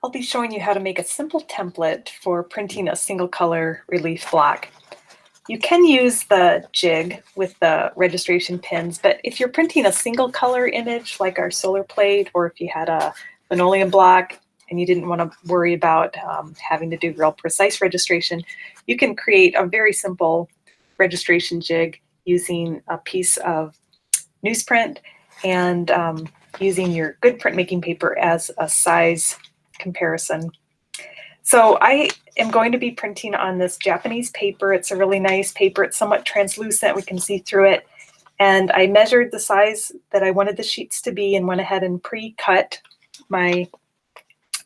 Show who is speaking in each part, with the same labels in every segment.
Speaker 1: I'll be showing you how to make a simple template for printing a single color relief block. You can use the jig with the registration pins, but if you're printing a single color image like our solar plate, or if you had a linoleum block and you didn't want to worry about having to do real precise registration, you can create a very simple registration jig using a piece of newsprint and using your good printmaking paper as a size comparison. So I am going to be printing on this Japanese paper. It's a really nice paper. It's somewhat translucent. We can see through it. And I measured the size that I wanted the sheets to be and went ahead and pre-cut my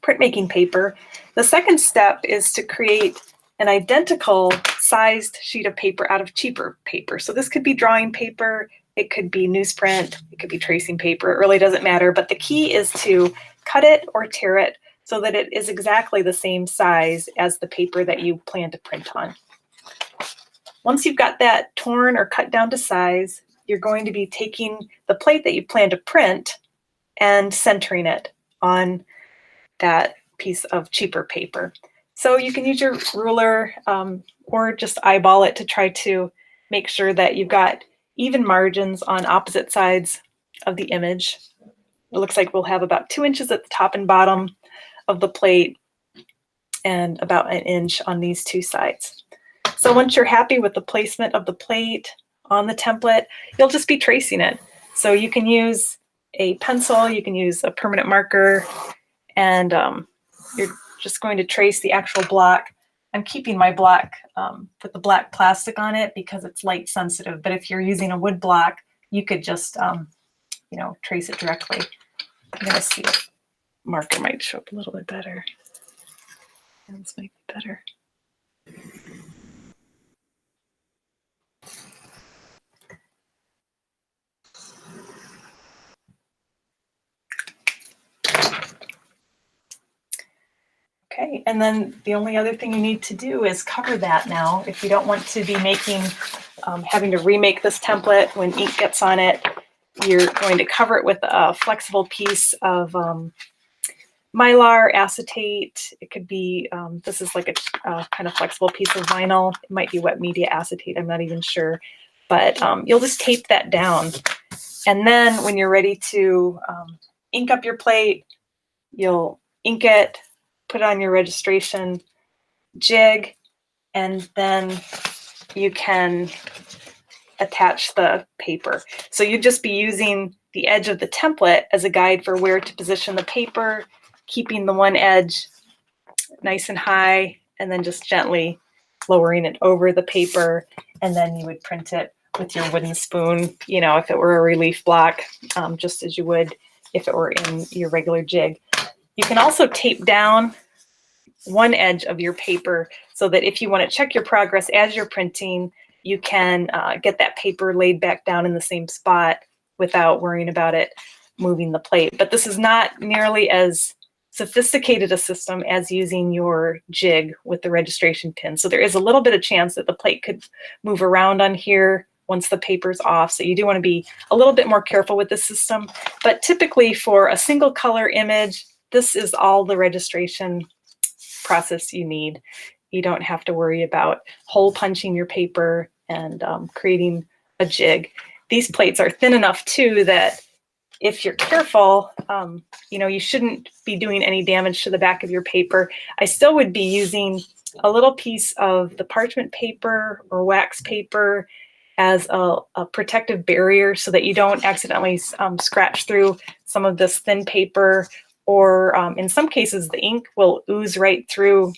Speaker 1: printmaking paper. The second step is to create an identical sized sheet of paper out of cheaper paper. So this could be drawing paper, it could be newsprint, it could be tracing paper. It really doesn't matter. But the key is to cut it or tear it so that it is exactly the same size as the paper that you plan to print on. Once you've got that torn or cut down to size, you're going to be taking the plate that you plan to print and centering it on that piece of cheaper paper. So you can use your ruler or just eyeball it to try to make sure that you've got even margins on opposite sides of the image. It looks like we'll have about 2 inches at the top and bottom of the plate and about 1 inch on these two sides. So once you're happy with the placement of the plate on the template, you'll just be tracing it. So you can use a pencil, you can use a permanent marker, and you're just going to trace the actual block. I'm keeping my block with the black plastic on it because it's light sensitive, but if you're using a wood block, you could just trace it directly. I'm going to see if marker might show up a little bit better. This might be better. Okay, and then the only other thing you need to do is cover that now. If you don't want to be having to remake this template when ink gets on it, you're going to cover it with a flexible piece of Mylar acetate. It could be, this is like a kind of flexible piece of vinyl. It might be wet media acetate, I'm not even sure. But you'll just tape that down. And then when you're ready to ink up your plate, you'll ink it, put it on your registration jig, and then you can attach the paper. So you'd just be using the edge of the template as a guide for where to position the paper, keeping the one edge nice and high, and then just gently lowering it over the paper, and then you would print it with your wooden spoon, if it were a relief block, just as you would if it were in your regular jig. You can also tape down one edge of your paper so that if you want to check your progress as you're printing, you can get that paper laid back down in the same spot without worrying about it moving the plate. But this is not nearly as sophisticated a system as using your jig with the registration pin. So there is a little bit of chance that the plate could move around on here once the paper's off. So you do want to be a little bit more careful with this system. But typically for a single color image, this is all the registration process you need. You don't have to worry about hole punching your paper and creating a jig. These plates are thin enough too that if you're careful, you shouldn't be doing any damage to the back of your paper. I still would be using a little piece of the parchment paper or wax paper as a protective barrier so that you don't accidentally scratch through some of this thin paper, or in some cases the ink will ooze right through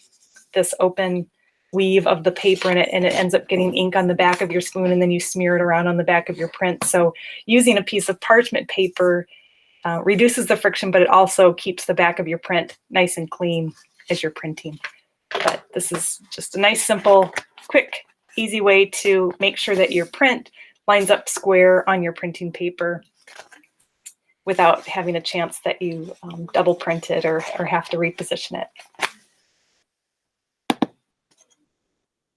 Speaker 1: this open weave of the paper and it ends up getting ink on the back of your spoon, and then you smear it around on the back of your print. So using a piece of parchment paper reduces the friction, but it also keeps the back of your print nice and clean as you're printing. But this is just a nice, simple, quick, easy way to make sure that your print lines up square on your printing paper without having a chance that you double print it or have to reposition it.